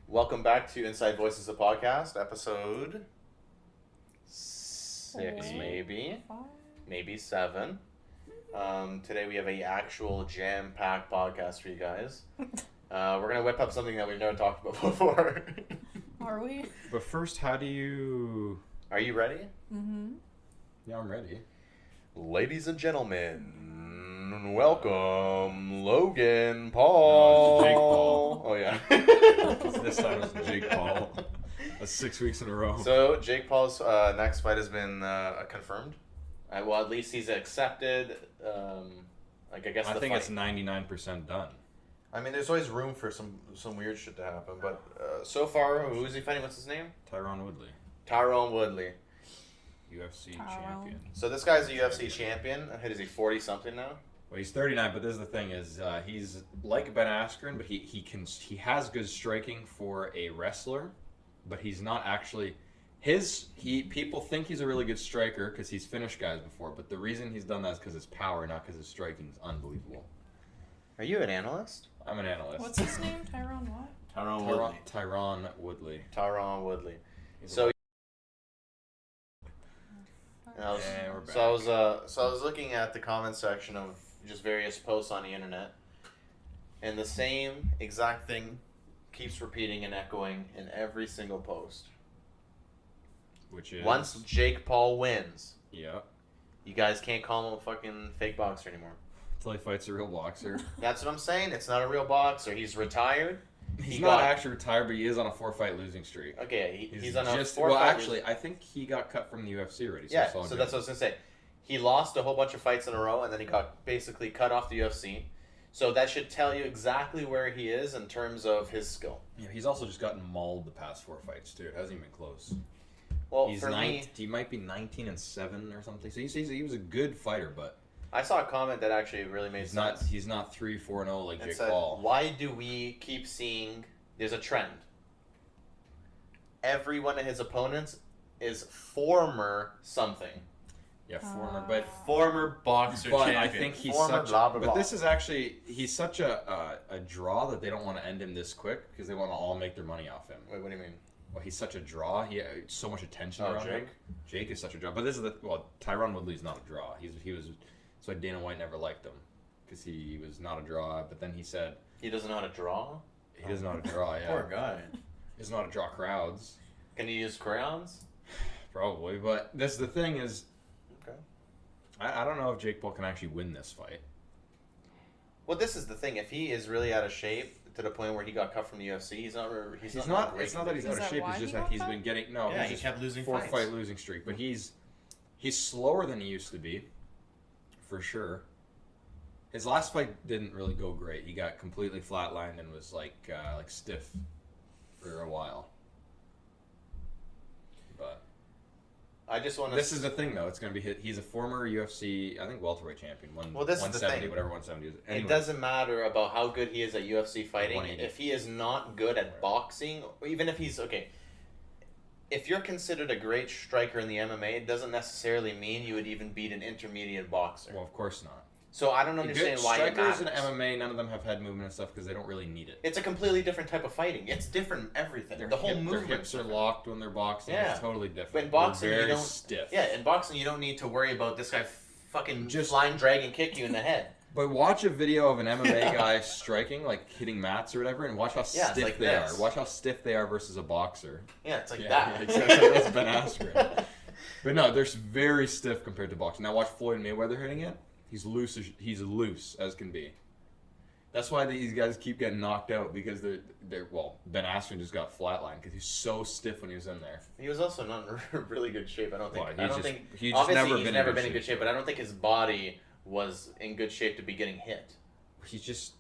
Welcome back to Inside Voices, the podcast, episode 6, maybe 7. Today we have a actual jam-packed podcast for you guys. We're gonna whip up something that we've never talked about before. Are we? But first, how do you... Are you ready? Mm-hmm. Yeah, I'm ready. Ladies and gentlemen, welcome Logan Paul. No, it's Jake Paul. Oh yeah. This time it's Jake Paul. That's 6 weeks in a row. So Jake Paul's next fight has been confirmed. Well, at least he's accepted. I guess I the think fight. it's 99% done. I mean, there's always room for some weird shit to happen, but so far, who is he fighting? What's his name? Tyron Woodley, Tyron Woodley. UFC Tyrone. champion. So this guy's a UFC champion. Is he 40-something now? Well, he's 39, but this is the thing: is he's like Ben Askren, but he has good striking for a wrestler, but he's not actually. People think he's a really good striker because he's finished guys before, but the reason he's done that is because his power, not because his striking is unbelievable. Are you an analyst? I'm an analyst. What's his name? Tyron what? Tyron Woodley. Tyron Woodley. He's So. we're back. So I was looking at the comment section of just various posts on the internet, and the same exact thing keeps repeating and echoing in every single post. Which is Once Jake Paul wins, yeah, you guys can't call him a fucking fake boxer anymore. until he fights a real boxer. That's what I'm saying. It's not a real boxer. He's retired. He's not actually retired, but he is on a 4-fight losing streak. Okay, he's on just, a 4-fight. well, actually, I think he got cut from the UFC already. So Yeah, it's all so good. that's what I was gonna say. He lost a whole bunch of fights in a row, and then he got basically cut off the UFC. So that should tell you exactly where he is in terms of his skill. Yeah, he's also just gotten mauled the past 4 fights too. It hasn't even been close. Well, He's for me, he might be 19-7 or something. So he was a good fighter, but I saw a comment that actually really made sense. he's not 3-4-0 like It Jake said, Paul. why do we keep seeing? There's a trend. Every one of his opponents is former something. Yeah, but Former boxer champion. I think he's former such. blah, blah, but blah. this is actually he's such a draw that they don't want to end him this quick because they want to all make their money off him. Wait, what do you mean? Well, he's such a draw. He had so much attention Oh, around Jake? him. Jake is such a draw. But this is Tyron Woodley's not a draw. He was. That's why Dana White never liked him because he was not a draw. But then he said He doesn't know how to draw? he doesn't know how to draw. Yeah, Poor guy. he doesn't know how to draw crowds. Can he use crayons? Probably. But this the thing is, Okay. I don't know if Jake Paul can actually win this fight. Well, this is the thing. If he is really out of shape to the point where he got cut from the UFC, he's not. He's not. It's not that he's Is out of that shape. why It's just he that got he's cut? been getting Yeah, he's he just kept losing 4-fight fights. losing streak. But he's slower than he used to be, for sure. His last fight didn't really go great. He got completely flatlined and was like stiff for a while. But I just want to. this is the thing, though. It's going to be he's a former UFC, I think, welterweight champion. Well, this is the 170, thing. whatever 170 is. Anyway, It doesn't matter about how good he is at UFC fighting. 180. If he is not good at boxing, or even if he's okay. If you're considered a great striker in the MMA, it doesn't necessarily mean you would even beat an intermediate boxer. Well, of course not. So I don't understand why it strikers matters. in MMA, none of them have head movement and stuff because they don't really need it. It's a completely different type of fighting. It's different everything. The whole movement. Their hips are locked when they're boxing. Yeah. It's totally different. But in boxing, They're you very don't. stiff. Yeah, in boxing, you don't need to worry about this guy fucking Just- flying, drag, and kick you in the head. But watch a video of an MMA guy striking, like hitting mats or whatever, and watch how Yeah, it's stiff like they this. are. Watch how stiff they are versus a boxer. Yeah, it's like Yeah, that. yeah, exactly. That's Ben Askren. But no, they're very stiff compared to boxing. Now watch Floyd Mayweather hitting it. He's loose as can be. That's why these guys keep getting knocked out because they're Ben Askren just got flatlined because he's so stiff when he was in there. He was also not in really good shape. I don't think. Well, I don't think. he's just Obviously, never he's been in good shape, but I don't think his body was in good shape to be getting hit. He's just.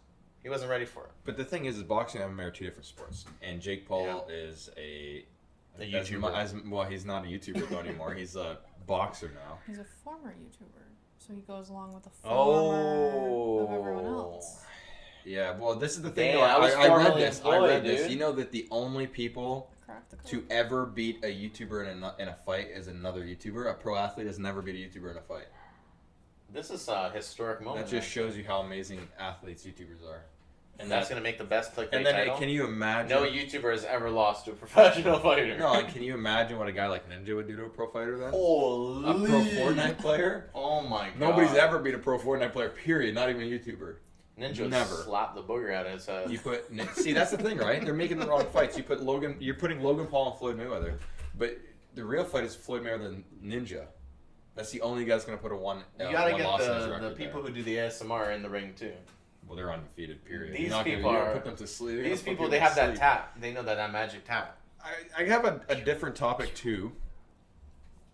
He wasn't ready for it. But the thing is boxing and MMA are two different sports, and Jake Paul is a YouTuber. well, he's not a YouTuber though anymore. He's a boxer now. He's a former YouTuber, so he goes along with the former of everyone else. Yeah, well, this is the thing. Damn, though. I was I read formerly this. employed, dude. You know that the only people Crack the code. to ever beat a YouTuber in a fight is another YouTuber. A pro athlete has never beat a YouTuber in a fight. This is a historic moment. That just shows you how amazing athletes YouTubers are. And that's going to make the best clickbait And then title. can you imagine? No YouTuber has ever lost to a professional fighter. No, and can you imagine what a guy like Ninja would do to a pro fighter then? Holy. A pro Fortnite player? Oh my god. Nobody's ever beat a pro Fortnite player, period. Not even a YouTuber. Ninja Never. slapped the booger out of his head. You put see, that's the thing, right? They're making the wrong fights. You're putting Logan Paul and Floyd Mayweather, but the real fight is Floyd Mayweather and Ninja. That's the only guy that's gonna put a one. You gotta one get loss in his the record people there. who do the ASMR in the ring too. Well, they're undefeated. Period. These You're not people gonna, are. put them to sleep. These people, they have that tap. They know that magic tap. I have a different topic too.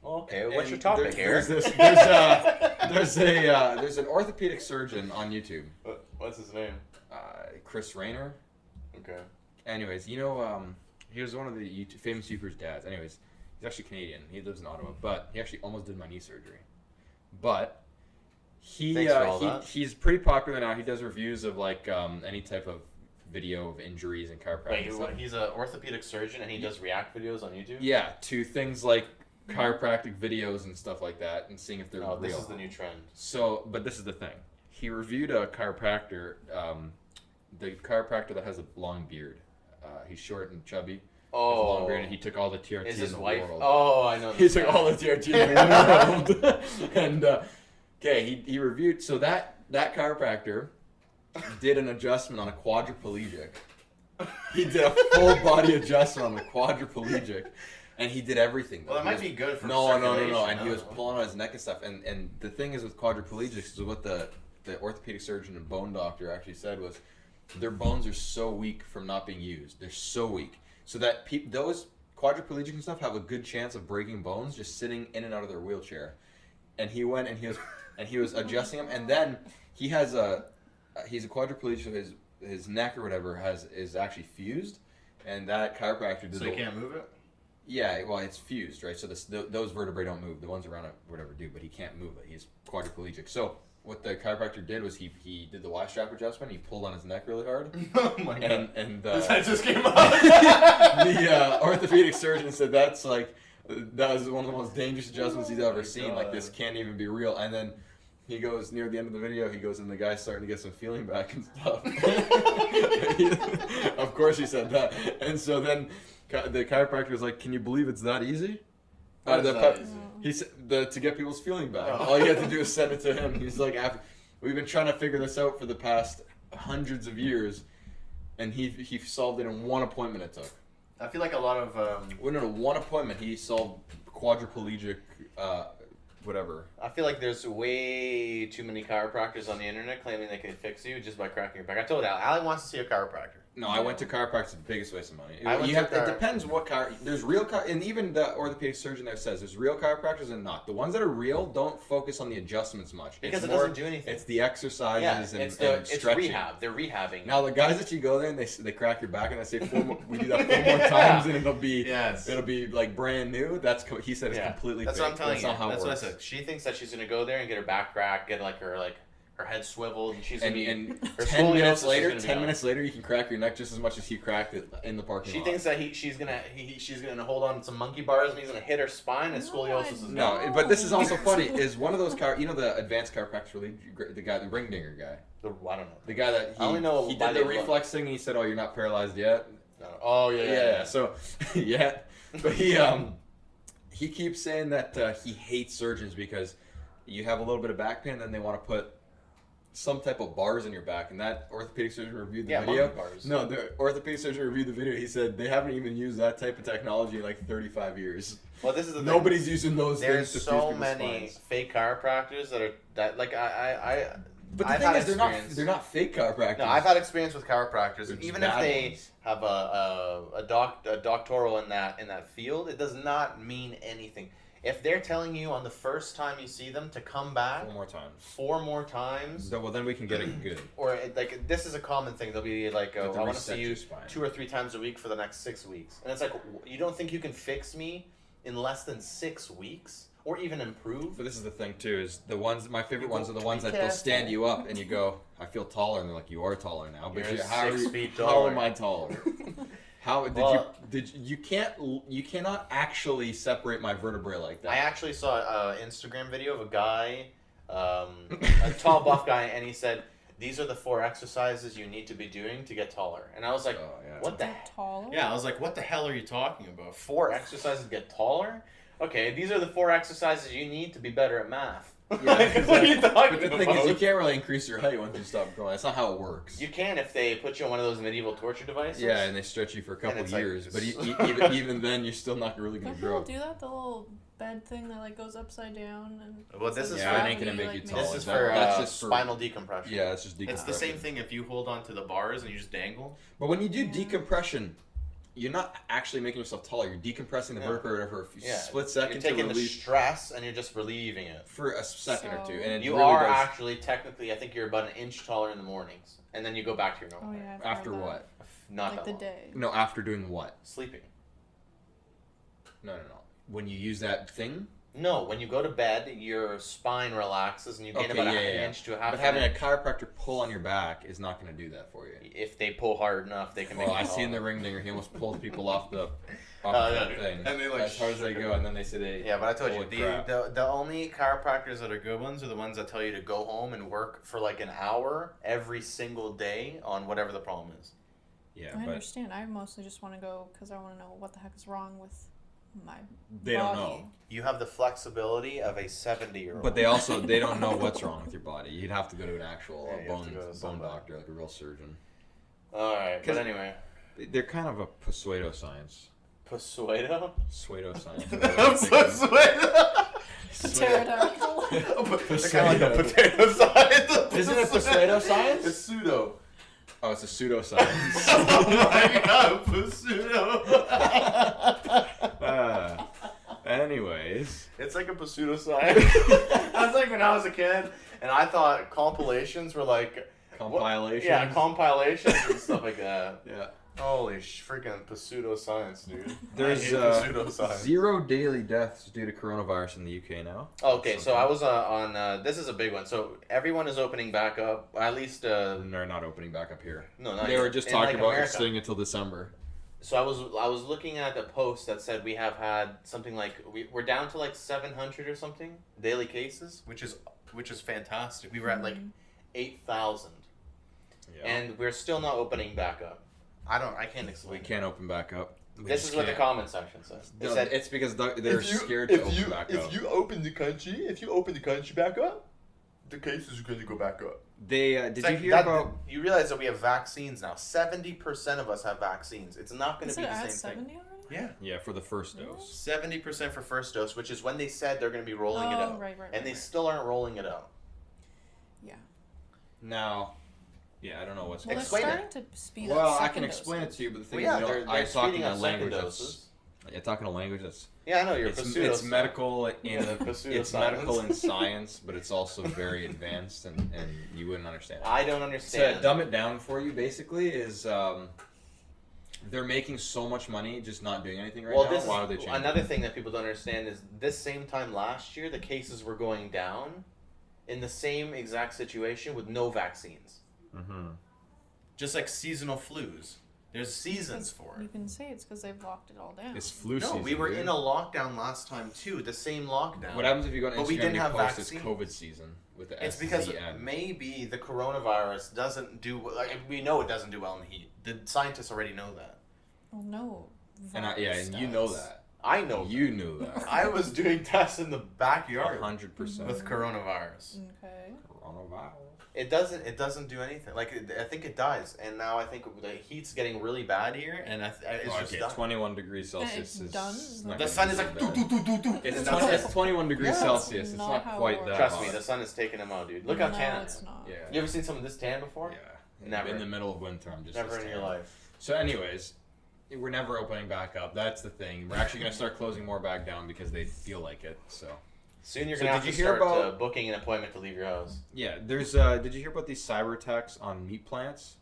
Okay, what's your And topic here? There's an orthopedic surgeon on YouTube. What's his name? Chris Rayner. Okay. Anyways, he was one of the famous YouTubers' dads. Anyways, he's actually Canadian. He lives in Ottawa, but he actually almost did my knee surgery. But he's pretty popular now. He does reviews of like any type of video of injuries and chiropractic. Wait, he's an orthopedic surgeon and he does react videos on YouTube? Yeah, to things like chiropractic videos and stuff like that, and seeing if they're real. This is the new trend. So, but this is the thing. He reviewed a chiropractor, the chiropractor that has a long beard. He's short and chubby. Oh. Has a long beard, and he took all the TRT Is in his the wife? world. Oh, I know. He took all the TRT in the world. And, okay, he reviewed, so that chiropractor did an adjustment on a quadriplegic. He did a full body adjustment on the quadriplegic. And he did everything. Well, that might be good for No. circulation, And he was though. pulling on his neck and stuff. And the thing is with quadriplegics, is what the orthopedic surgeon and bone doctor actually said was, their bones are so weak from not being used. They're so weak. So that those quadriplegics and stuff have a good chance of breaking bones just sitting in and out of their wheelchair. And he went and he was adjusting them. And then he's a quadriplegic, so his neck or whatever is actually fused. And that chiropractor did So he can't move it? Yeah, well, it's fused, right? So those vertebrae don't move. The ones around it, whatever, do, but he can't move it. He's quadriplegic. So what the chiropractor did was he did the Y strap adjustment. He pulled on his neck really hard. Oh my god! And this head just came up. the orthopedic surgeon said that was one of the most dangerous adjustments he's ever seen. God. Like, this can't even be real. And then he goes near the end of the video. He goes, and the guy's starting to get some feeling back and stuff. Of course, he said that. And so then the chiropractor was like, "Can you believe it's that easy?" He said to get people's feeling back. Oh. All you have to do is send it to him. He's like, we've been trying to figure this out for the past hundreds of years, and he solved it in one appointment. It took. I feel like a lot of. One appointment. He solved quadriplegic, whatever. I feel like there's way too many chiropractors on the internet claiming they can fix you just by cracking your back. I told Allie wants to see a chiropractor. No, I went to chiropractic. The biggest waste of money. It depends what there's real and even the orthopedic surgeon there says there's real chiropractors and not. The ones that are real don't focus on the adjustments much. Because it's it doesn't do anything. It's the exercises and it's stretching. rehab. They're rehabbing. Now the guys that you go there and they crack your back and they say we do that 4 more times and it'll be like brand new. He said it's completely. That's fake. what I'm telling That's you. not how That's it what I works. said. She thinks that she's gonna go there and get her back cracked, get her head swiveled, and she's gonna be. And her 10 minutes scoliosis later, is gonna be on. you can crack your neck just as much as he cracked it in the parking lot. She thinks that she's gonna hold on to some monkey bars and he's gonna hit her spine and scoliosis is No, gone. but this is also funny. Is one of those the advanced chiropractor, the ring dinger guy, I don't know. the guy that I only know he by did the name. reflex thing and he said, "Oh, you're not paralyzed yet." Oh yeah. So but he keeps saying that he hates surgeons because you have a little bit of back pain and then they want to put some type of bars in your back, and that orthopedic surgeon reviewed the video. Monkey bars. No, the orthopedic surgeon reviewed the video. He said they haven't even used that type of technology in like 35 years. Well, this is the thing. Nobody's using those There's things to so fuse people's many spines. fake chiropractors that like I. But the I've thing had is, they're not fake chiropractors. No, I've had experience with chiropractors, They're and just even if bad they ones. have a doctoral in that field, it does not mean anything. If they're telling you on the first time you see them to come back 4 more times, So, well, then we can get it good. or like this is a common thing. They'll be like, have to I want to reset see your you spine. 2 or 3 times a week for the next 6 weeks, and it's like, you don't think you can fix me in less than 6 weeks, or even improve? But this is the thing too: is my favorite ones are the ones that careful. they'll stand you up and you go, "I feel taller," and they're like, "You are taller now." But You're how 6 feet How taller. am I taller? How did Well, you cannot actually separate my vertebrae like that. I actually saw an Instagram video of a guy, a tall buff guy, and he said, these are the 4 exercises you need to be doing to get taller. And I was like, what the Get taller? Yeah, I was like, what the hell are you talking about? 4 exercises to get taller? Okay, these are the 4 exercises you need to be better at math. Yeah, Like, what are you talking But the about? thing is, you can't really increase your height once you stop growing. That's not how it works. You can if they put you on one of those medieval torture devices. Yeah, and they stretch you for a couple it's like- years, but even then, you're still not really gonna Don't grow. people do that? The little bed thing that like goes upside down and. Well, this is Yeah, for it ain't gonna make you tall. this is That- for that's just for- spinal decompression. Yeah, it's just It's decompression. the same thing if you hold on to the bars and you just dangle. But when you do decompression, you're not actually making yourself taller. You're decompressing the vertebra for a split second You're to taking the release stress and you're just relieving it. for a second or two, and it You really are does. actually technically, I think you're about an inch taller in the mornings, and then you go back to your normal. Oh yeah. I've After heard that. what? Not Like that the long. day. No, after doing what? Sleeping. No. When you use that thing. No, when you go to bed, your spine relaxes and you gain about an inch to a half. But having a chiropractor pull on your back is not going to do that for you. If they pull hard enough, they can make. Well, you I seen the taller. ring dinger. He almost pulls people off the yeah, thing, and they, like, as hard as they go, and then they say they. Yeah, but I told you, holy crap. the only chiropractors that are good ones are the ones that tell you to go home and work for like an hour every single day on whatever the problem is. Yeah, I but understand. I mostly just want to go because I want to know what the heck is wrong with my they don't body. know. You have the flexibility of a 70-year-old. But they don't know what's wrong with your body. You'd have to go to an actual Yeah, you have to go to bone somebody. doctor, like a real surgeon. All right, but 'Cause- anyway. They're kind of a pseudoscience. Pseudo? Pseudoscience. Pterodactyl. They're kind of like a potato science. Isn't it pseudoscience? It's pseudo. Oh, it's a pseudoscience. Oh my god, pseudo. Anyways. It's like a pseudo-science. That's like when I was a kid, and I thought compilations were like... Compilation. Yeah, compilations and stuff like that. Yeah. Holy freaking pseudo-science, dude. There's I hate pseudo-science. 0 daily deaths due to coronavirus in the UK now. Okay, so I was on this is a big one. So everyone is opening back up, at least... And they're not opening back up here. No, not They yet. were just In, talking like, about America. extending it till December. So I was looking at a post that said we have had something like we're down to like 700 or something daily cases, which is fantastic. We were at like 8,000, Yeah. and we're still not opening back up. I can't explain. We can't open back up. We This just is what the can't. comment section says. They No, said it's because they're scared to open back up. if you open the country back up, the cases are going to go back up. They did It's you like hear that- about? You realize that we have vaccines now. 70% of us have vaccines. It's not going Is to be it the at same 70 thing. already? Yeah. Yeah, for the first dose. 70% for first dose, which is when they said they're going to be rolling it out. Right, And they right. still aren't rolling it out. Yeah. Now, yeah, I don't know what's. Well, they're Explain starting to speed up. Well, I second can explain it doses. to you, but the thing Well, yeah, is, they're I talk speeding in a up second language doses. that's. I talk in a language that's. Yeah, I know you're It's medical in pseudo it's science. medical in science, but it's also very advanced, and you wouldn't understand it. I don't To understand. dumb it down for you, basically, is they're making so much money just not doing anything right Well, now. this Why is would they change another it? thing that people don't understand is this same time last year, the cases were going down in the same exact situation with no vaccines. Mm-hmm. Just like seasonal flus. There's seasons for You it. can say it's because they've locked it all down. It's flu No, season. we were dude. in a lockdown last time too, the same lockdown. What happens if you go on But we Instagram didn't and you have post it's vaccine. COVID season with the It's because SZN? maybe the coronavirus doesn't do like we know it doesn't do well in the heat. The scientists already know that. Well, no. And virus you know does. that. I know. You knew that. I was doing tests in the backyard 100%. with coronavirus. Okay. Coronavirus. It doesn't do anything. Like I think it dies, and now I think the heat's getting really bad here, and it's just done. 21 degrees Celsius it's is done? not The gonna sun be is so like bad. It's It's, not- 20, it's 21 degrees Yeah. Celsius. It's Not not how quite it that works. Trust hot. me, the sun is taking them out, dude. Look how no, tan I am. it's not. Yeah. You ever seen someone this tan before? Yeah. Never. In the middle of winter, I'm just Never as in your tan. life. So, anyways, we're never opening back up. That's the thing. We're actually going to start closing more back down because they feel like it. So, Soon you're So gonna have did to you hear start about- booking an appointment to leave your house. yeah, there's. Did you hear about these cyber attacks on meat plants?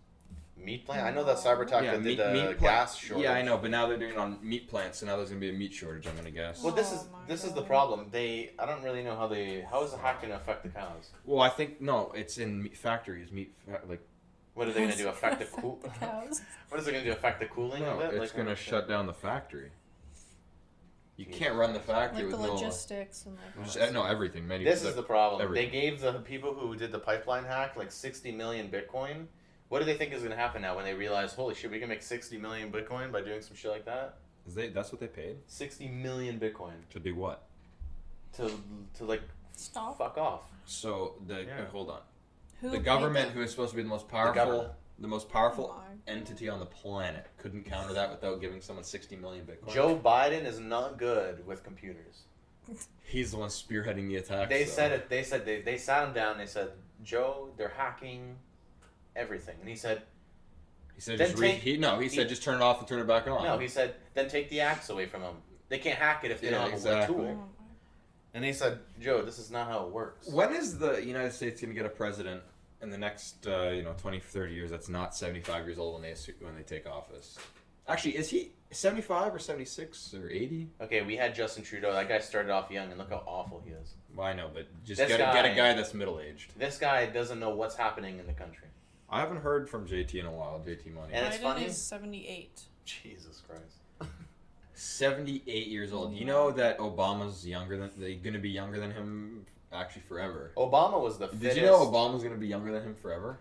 Meat plant? I know that Cybertalk that did the gas shortage. Yeah, I know, but now they're doing it on meat plants, so now there's going to be a meat shortage, I'm going to guess. Well, this Oh is my this is the God. problem. I don't really know how is the hack gonna affect the cows? Well, I think, no, it's in factories, like, What are they gonna do? Affect the cool? The cows. What is it gonna do? Affect the cooling no, of it? it's Like, going to what- shut down the factory. You can't run the factory Like the with logistics and like. Just, no, everything. This is the problem. Everything. They gave the people who did the pipeline hack like 60 million Bitcoin. What do they think is going to happen now when they realize, holy shit, we can make 60 million Bitcoin by doing some shit like that? That's what they paid? 60 million Bitcoin. To do what? To like, Stop. fuck off. So, hold on. Who The paid government, them? who is supposed to be the most government. powerful Oh entity on the planet, couldn't counter that without giving someone 60 million Bitcoin. Joe Biden is not good with computers. He's the one spearheading the attack. They said it. They said they sat him down. They said, Joe, they're hacking everything. And he said, He said Then just take- he said just turn it off and turn it back on. no, he said, then take the axe away from them. They can't hack it if they Yeah, don't have exactly. a Oh tool. my. And he said, Joe, this is not how it works. When is the United States going to get a president in the next 20, 30 years that's not 75 years old when they take office? Actually, is he 75 or 76 or 80? Okay, we had Justin Trudeau. That guy started off young, and look how awful he is. Well, I know, but just This get a guy- guy that's middle-aged. This guy doesn't know what's happening in the country. I haven't heard from JT in a while, JT Money. And it's Biden funny. is 78. Jesus Christ. 78 years old. You know that Obama's going to be younger than him actually forever. Obama was the fittest. Did you know Obama's going to be younger than him forever?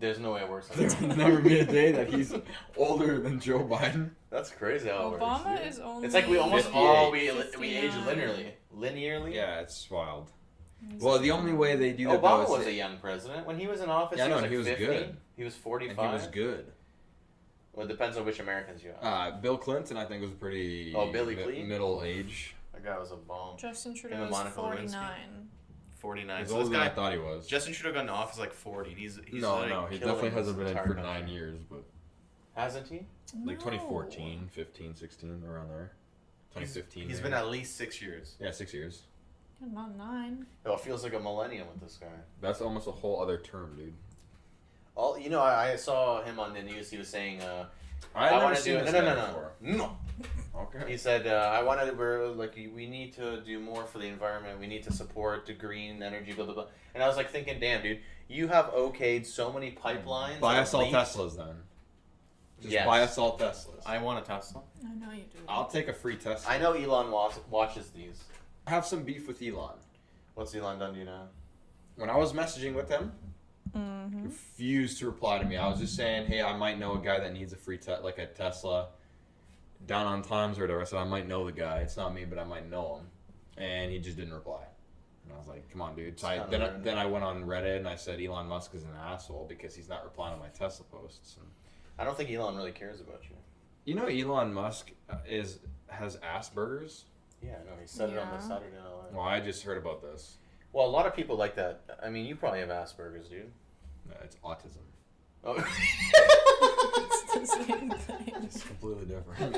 There's no way it works like There that. will never be a day that he's older than Joe Biden. That's crazy how it works. Obama dude. is only. It's like we almost 58. all we age 59. linearly. Yeah, it's wild. He's Well, the only way they do that Obama though was is a young president when he was in office. Yeah, I he know, was and like he was 50. good. He was and 45. he was good. Well, it depends on which Americans you ask. Bill Clinton, I think, was pretty Billy Clee? middle age. That guy was a bomb. Justin Him Trudeau and is Monica Lewinsky. 49. 49. He's So older this than I guy, thought he was. Justin Trudeau got into office like 40. He's no, like no, he killing definitely hasn't this been in entire for country. 9 years, but Hasn't he? like No. 2014, 15, 16, around there. 2015. He's maybe. been at least 6 years. Yeah, 6 years. Not 9. Oh, it feels like a millennium with this guy. That's almost a whole other term, dude. I saw him on the news. He was saying, I've I never want to seen do this no, guy no, no, before. no. Okay. He said, we need to do more for the environment. We need to support the green energy, blah, blah, blah. And I was like thinking, damn, dude, you have okayed so many pipelines. Buy that us all leak- Teslas then. Just Yes. buy us all Teslas. I want a Tesla. I know you do. I'll take a free Tesla. I know Elon watches these. I have some beef with Elon. What's Elon done, do you know? When I was messaging with him, Mm-hmm. refused to reply to me. I was just saying, hey, I might know a guy that needs a free like a Tesla down on Times or whatever. So I might know the guy. It's not me, but I might know him. And he just didn't reply. And I was like, come on, dude. So then I went on Reddit and I said Elon Musk is an asshole because he's not replying to my Tesla posts. And I don't think Elon really cares about you. you know, Elon Musk has Asperger's. Yeah, no, he said it on the Yeah. Saturday Night Live. Well, I just heard about this. Well, a lot of people like that. I mean, you probably have Asperger's, dude. It's autism. Oh. It's the same thing. It's completely different.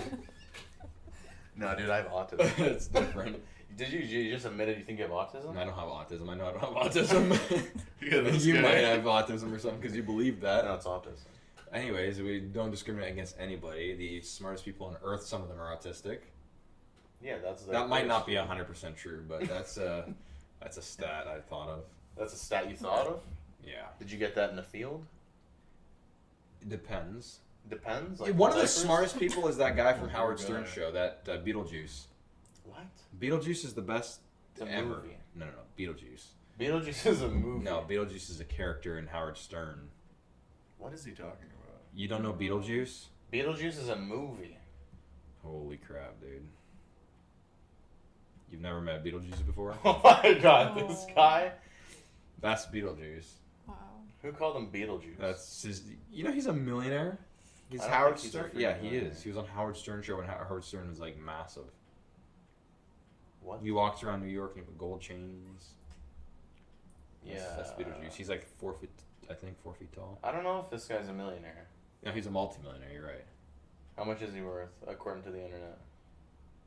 No, dude, I have autism. It's different. Did you just admitted you think you have autism? I don't have autism. I know I don't have autism. Yeah, that's You good. might have autism or something because you believe that. No, it's autism. Anyways, we don't discriminate against anybody. The smartest people on earth, some of them are autistic. Yeah, that's That might not be 100% true, but that's a stat I thought of. That's a stat you thought of. Yeah, Did you get that in the field? it depends. Depends. One of the diapers? smartest people is that guy from Oh, Howard good Stern guy. show, that Beetlejuice. What? Beetlejuice is the best It's a ever. movie. No, Beetlejuice. Beetlejuice is a movie. No, Beetlejuice is a character in Howard Stern. What is he talking about? You don't know Beetlejuice? Beetlejuice is a movie. Holy crap, dude. You've never met Beetlejuice before? Oh my god, this guy. That's Beetlejuice. Wow. Who called him Beetlejuice? That's his. You know he's a millionaire. He's I don't Howard think he's a Stern. freaking Yeah, he millionaire. is. He was on Howard Stern show when Howard Stern was like massive. What? He walks around New York and with gold chains. Yeah. That's Beetlejuice. He's like 4 feet. I think 4 feet tall. I don't know if this guy's a millionaire. No, he's a multimillionaire. You're right. How much is he worth, according to the internet?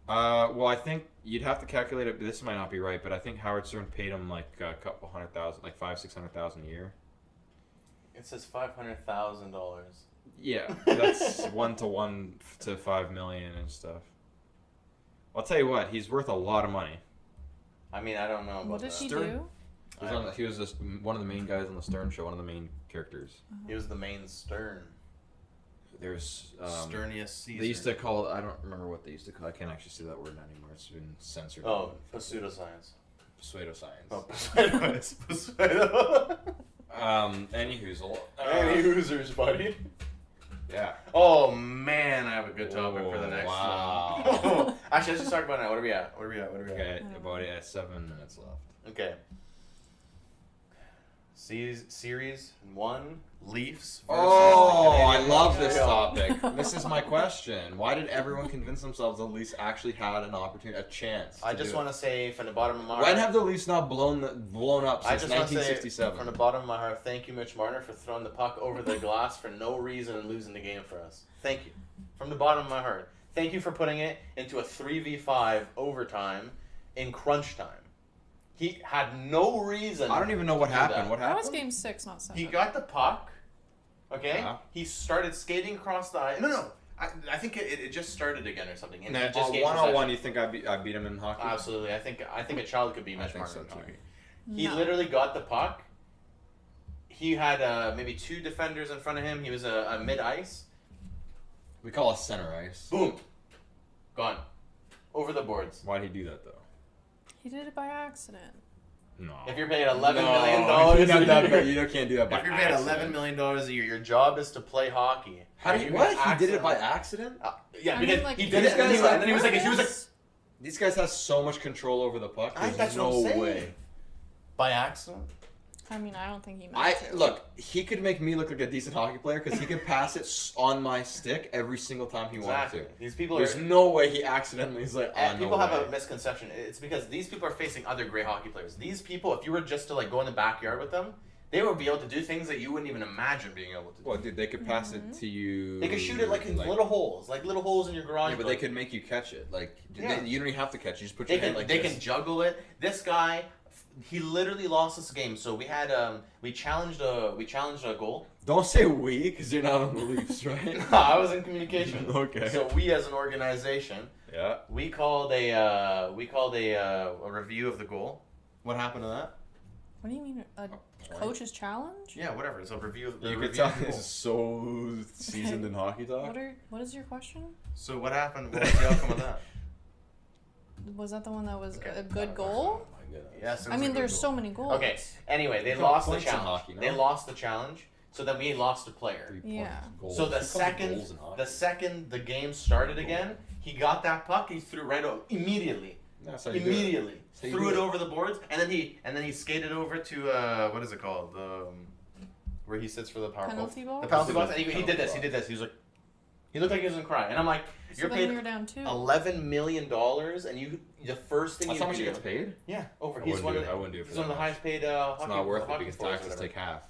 Well, I think you'd have to calculate it. This might not be right, but I think Howard Stern paid him like a couple $100,000, like $500,000-600,000 a year. It says $500,000. Yeah, that's 1 to 5 million and stuff. I'll tell you what, he's worth a lot of money. I mean, I don't know about What did that. he Stern? do? He was just one of the main guys on the Stern show, one of the main characters. He was the main Stern. There's Sternius Caesar. they used to call it, I don't remember what they used to call it. I can't actually say that word anymore. It's been censored. Oh, pseudoscience. Pseudoscience. Oh, pseudo. Any hoozle. Any Hoosers, buddy. Yeah. Oh man, I have a good topic for the next wow. one. Actually, let's just talk about it now. What are we at? Okay, about 7 minutes left. Okay. Series 1, Leafs. Versus Oh, the I Canadiens. love this Yeah. topic. This is my question. Why did everyone convince themselves the Leafs actually had an opportunity, a chance? I just want to say from the bottom of my heart. When have the Leafs not blown up I since just want to say 1967? from the bottom of my heart, thank you, Mitch Marner, for throwing the puck over the glass for no reason and losing the game for us. Thank you. From the bottom of my heart. Thank you for putting it into a 3v5 overtime in crunch time. He had no reason. I don't even know what to do happened. that. What That happened? was game 6, not 7. He got the puck. Okay? Yeah. He started skating across the ice. No. I think it just started again or something. And he Now, just gained one-on-one, possession. you think I beat him in hockey? Absolutely. I think a child could be I Mitch think Marner so in too. hockey. He No. literally got the puck. He had maybe 2 defenders in front of him. He was a mid-ice. We call it center ice. Boom. Gone. Over the boards. Why'd he do that though? He did it by accident. No. If you're paid $11 No, million you're not that a bad. year, You can't do that by if you're paid accident. $11 million a year, your job is to play hockey. How do And you, you what? can He did it by accident- accident? Yeah, I because mean, like, he did it, these guys and then he was like, Yes. These guys have so much control over the puck. There's That's what no I'm saying. way. by accident. I mean, I don't think he meant to. Look. He could make me look like a decent hockey player because he could pass it on my stick every single time he Exactly. wanted to. These people There's are. no way he accidentally is like. And Oh, people no have way. a misconception. It's because these people are facing other great hockey players. These people, if you were just to like go in the backyard with them, they would be able to do things that you wouldn't even imagine being able to do. Well, dude, they could pass it to you. They could shoot it like in little holes in your garage. Yeah, but they could make you catch it. Like, Yeah. you don't even have to catch it. You just put They your can hand like they this. can juggle it. This guy, he literally lost this game. So we had we challenged a goal. Don't say we, because you're not on the Leafs, right? No, I was in communication. Okay. So we as an organization, Yeah. we called a review of the goal. What happened to that? What do you mean? A coach's challenge? Yeah, whatever. It's a review of the You review could tell of the goal. he's so seasoned in hockey talk. What is your question? So what happened? What was the outcome of that? Was that the one that was Okay. a good goal? Oh my goodness. Yes. it I was a mean, good there's goal. so many goals. Okay. Anyway, they There's no lost the points in challenge. hockey, no? They lost the challenge. So then we lost a player. 3 points, Yeah. goals. So the Who calls it second goals in hockey? the game started again, he got that puck. He threw it right over immediately. That's how you do it. Immediately That's how you threw do it it. over the boards, and then he skated over to what is it called? Where he sits for the power Penalty play. box? The penalty box. And he Penalty did this. He did this. He was like, he looked like he was gonna cry, and I'm like, So you're then paid you're down 2. $11 million, and the first thing That's you how much do, he gets paid? yeah, over. I He's wouldn't one do of it. the, I wouldn't do it for he's one of that the much. highest paid It's hockey. not worth it hockey because players or taxes whatever. take half.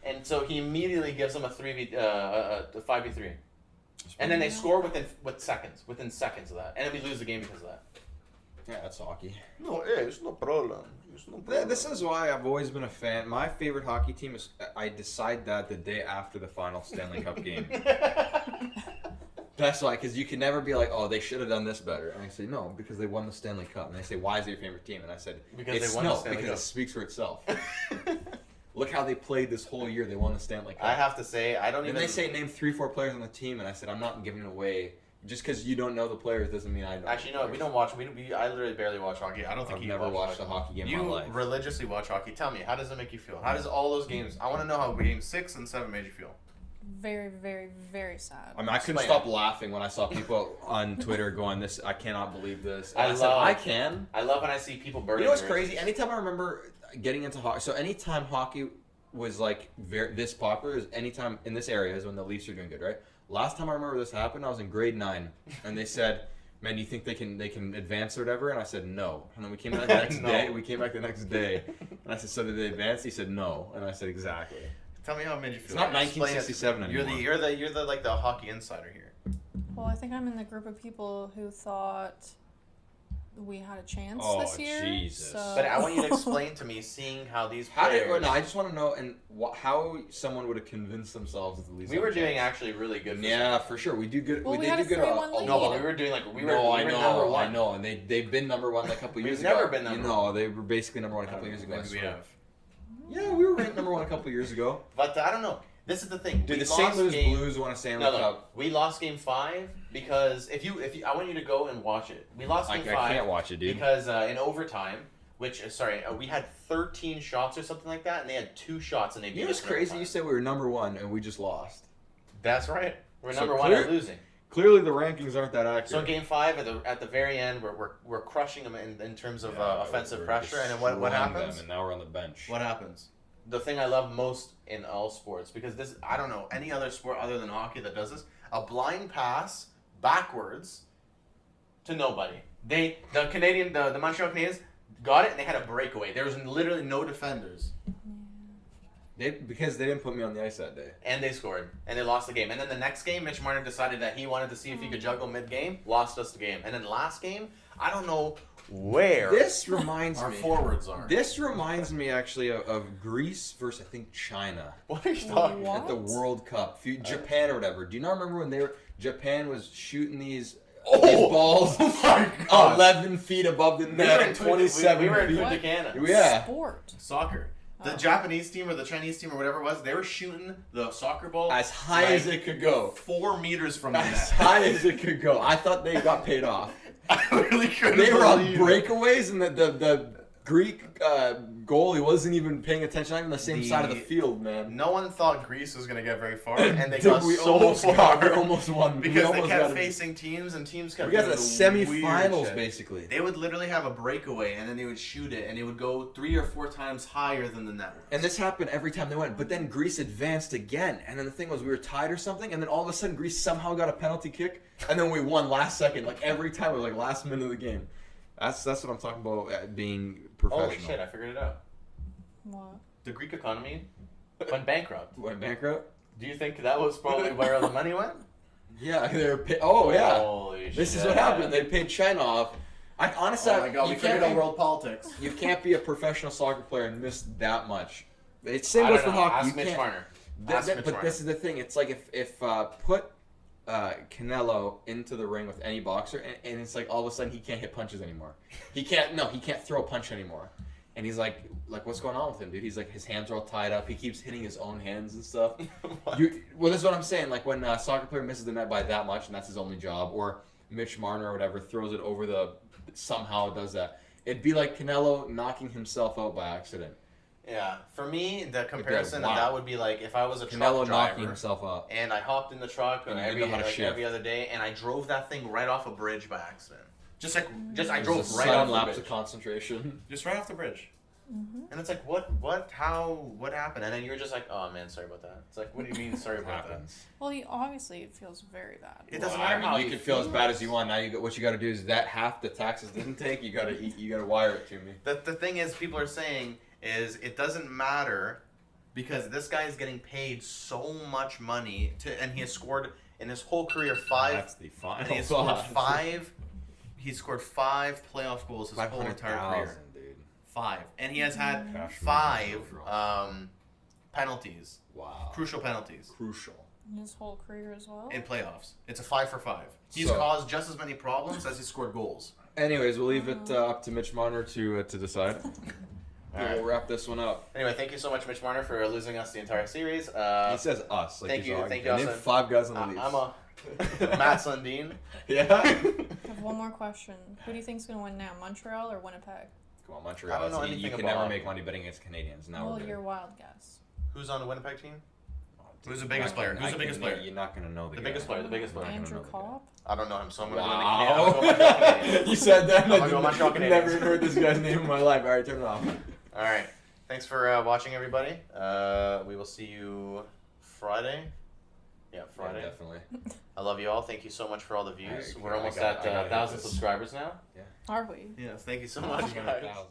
And so he immediately gives him a 5v3, and then they score within seconds of that, and then we lose the game because of that. Yeah, that's hockey. No, it's no problem. It's no problem. This is why I've always been a fan. My favorite hockey team is. I decide that the day after the final Stanley Cup game. That's why, because you can never be like, oh, they should have done this better. And I say, no, because they won the Stanley Cup. And they say, why is it your favorite team? And I said, Because it's they won the no, Stanley because Cup. it speaks for itself. Look how they played this whole year. They won the Stanley Cup. I have to say, I don't And even. they say name 3-4 players on the team, and I said I'm not giving it away. Just because you don't know the players doesn't mean I don't. Actually, no, we don't watch. I literally barely watch hockey. I don't think I've you never watch watched a hockey game You in my life. religiously watch hockey. Tell me, how does it make you feel? How does all those games? I want to know how game 6 and 7 made you feel. Very, very, very sad. I mean, I couldn't Explain stop laughing when I saw people on Twitter going, "This, I cannot believe this." And I I said, love- "I can." I love when I see people burning. You know what's jerseys. crazy? Anytime I remember getting into hockey, so anytime hockey was like this popular, is anytime in this area is when the Leafs are doing good, right? Last time I remember this happened, I was in grade 9, and they said, "Man, do you think they can advance or whatever?" And I said, "No." And then we came back the next No. day. We came back the next day, and I said, "So did they advance?" He said, "No," and I said, "Exactly." Tell me how it made you feel. It's not Explain it. 1967 anymore. You're the like the hockey insider here. Well, I think I'm in the group of people who thought we had a chance Oh, this year. Jesus. So... But I want you to explain to me, seeing how these How players. did? Well, no, I just want to know and how someone would have convinced themselves that the Leafs. we had were a doing chance. actually really good. For Yeah, for sure. We do good. Well, we did had do a good. 3-1 lead. No, but we were doing like we were. No, we I were know. number one. I know, and they've been number one a couple years We've ago. never been number You know, they were basically number one a couple I don't years know, ago. I maybe we swear. have. Yeah, we were ranked number 1 a couple years ago. But I don't know. This is the thing. Dude, We the St. lost Louis game- Blues won a Stanley No, Cup. we lost game 5 because if you, I want you to go and watch it. We lost I game 5 can't watch it, dude. because in overtime, we had 13 shots or something like that, and they had 2 shots and they beat You know what's us in crazy? overtime. You said we were number 1 and we just lost. That's right. We're So number 1 clear- and losing. Clearly, the rankings aren't that accurate. So in game 5, at the very end, we're crushing them in terms of offensive we're pressure, and then what destroying happens? them, and now we're on the bench. What happens? The thing I love most in all sports, because this, I don't know any other sport other than hockey that does this, a blind pass backwards to nobody. The Montreal Canadiens got it and they had a breakaway. There was literally no defenders. Because they didn't put me on the ice that day. And they scored. And they lost the game. And then the next game, Mitch Marner decided that he wanted to see if he could juggle mid-game. Lost us the game. And then last game, I don't know where This reminds our me. forwards are. This reminds me actually of Greece versus I think China What are you talking What? at the World Cup, Japan or whatever. Do you not remember when Japan was shooting these Oh! these balls Oh my God. 11 feet above the net and 27 we were in feet? Punta Cana. Yeah. Sport. Soccer. The Oh. Japanese team or the Chinese team or whatever it was, they were shooting the soccer ball As high as it could go. 4 meters from the As net. high as it could go. I thought they got paid off. I really couldn't They were on believe it. breakaways, and the Greek goalie wasn't even paying attention. Not even the same side of the field, man. No one thought Greece was going to get very far, and they Dude, got we so almost far. got, we almost won. because they almost kept got facing teams, and teams kept We got doing the the weird semifinals, shit. basically. They would literally have a breakaway, and then they would shoot it, and it would go 3 or 4 times higher than the net. And this happened every time they went. But then Greece advanced again. And then the thing was, we were tied or something. And then all of a sudden, Greece somehow got a penalty kick. And then we won last second. Like every time, it was like last minute of the game. That's what I'm talking about, being professional. Holy shit, I figured it out. What? The Greek economy went bankrupt. Went bankrupt? Do you think that was probably where all the money went? Yeah, they were oh, yeah. Holy This shit. is what happened. They paid China off. Honestly, Oh my God, we you figured can't out world politics. You can't be a professional soccer player and miss that much. It's same I goes don't for know. hockey. Ask You Mitch can't. Marner. Th- Ask th- Mitch but Marner. this is the thing. It's like if put Canelo into the ring with any boxer, and it's like all of a sudden he can't hit punches anymore. He can't throw a punch anymore. And he's like what's going on with him, dude? He's like his hands are all tied up. He keeps hitting his own hands and stuff. What? Well, this is what I'm saying. Like when a soccer player misses the net by that much, and that's his only job, or Mitch Marner or whatever throws it over somehow does that. It'd be like Canelo knocking himself out by accident. Yeah, for me, the comparison wow. of that would be like if I was a Canelo truck knocking driver himself out. and I hopped in the truck And you every, didn't know how to like, shift. every other day and I drove that thing right off a bridge by accident. I There's drove a right sudden off the lapse bridge. of concentration. Just right off the bridge. Mm-hmm. And it's like, what happened? And then you're just like, oh man, sorry about that. It's like, what do you mean, sorry about that? Happens. Well, obviously it feels very bad. It doesn't Well, matter how you you can feel as feel. bad as you want. Now what you got to do is that half the taxes didn't take. You got to wire it to me. The thing is, people are saying is it doesn't matter because this guy is getting paid so much money and he has scored in his whole career 5. That's the And final. he has scored 5. He scored 5 playoff goals his whole entire career. Dude. 5, and he has had Cash 5 money. penalties, Wow. crucial penalties Crucial. In his whole career as well. in playoffs. It's a 5 for 5. He's So- caused just as many problems as he scored goals. Anyways, we'll leave it up to Mitch Marner to decide. Alright. We'll wrap this one up. Anyway, thank you so much, Mitch Marner, for losing us the entire series. He says us. Like thank he's you, all- thank you Name also. 5 guys on the Leafs. I'm a Matt Sundin. Yeah. I have one more question. Who do you think's gonna win now, Montreal or Winnipeg? Come on, I Montreal. don't know You anything can about never hockey. make money betting against Canadians. Now Well, we're good. your wild guess. Who's on the Winnipeg team? Who's the I biggest player? can- Who's I the biggest can- player? You're not gonna know the The guy. biggest player, the biggest player. I'm not gonna Andrew know the guy. Kopp? I don't know him, so I'm gonna Wow. go Montreal Canadiens. You said that. and I'm I gonna go Montreal I've Canadiens. never even heard this guy's name in my life. All right, turn it off. All right. Thanks for watching, everybody. We will see you Friday. Yeah, Friday. Yeah, definitely. I love you all. Thank you so much for all the views. Alright, We're almost I gotta at hit 1,000 this. subscribers now. Are we? Yes, thank you so much, guys. 100,000.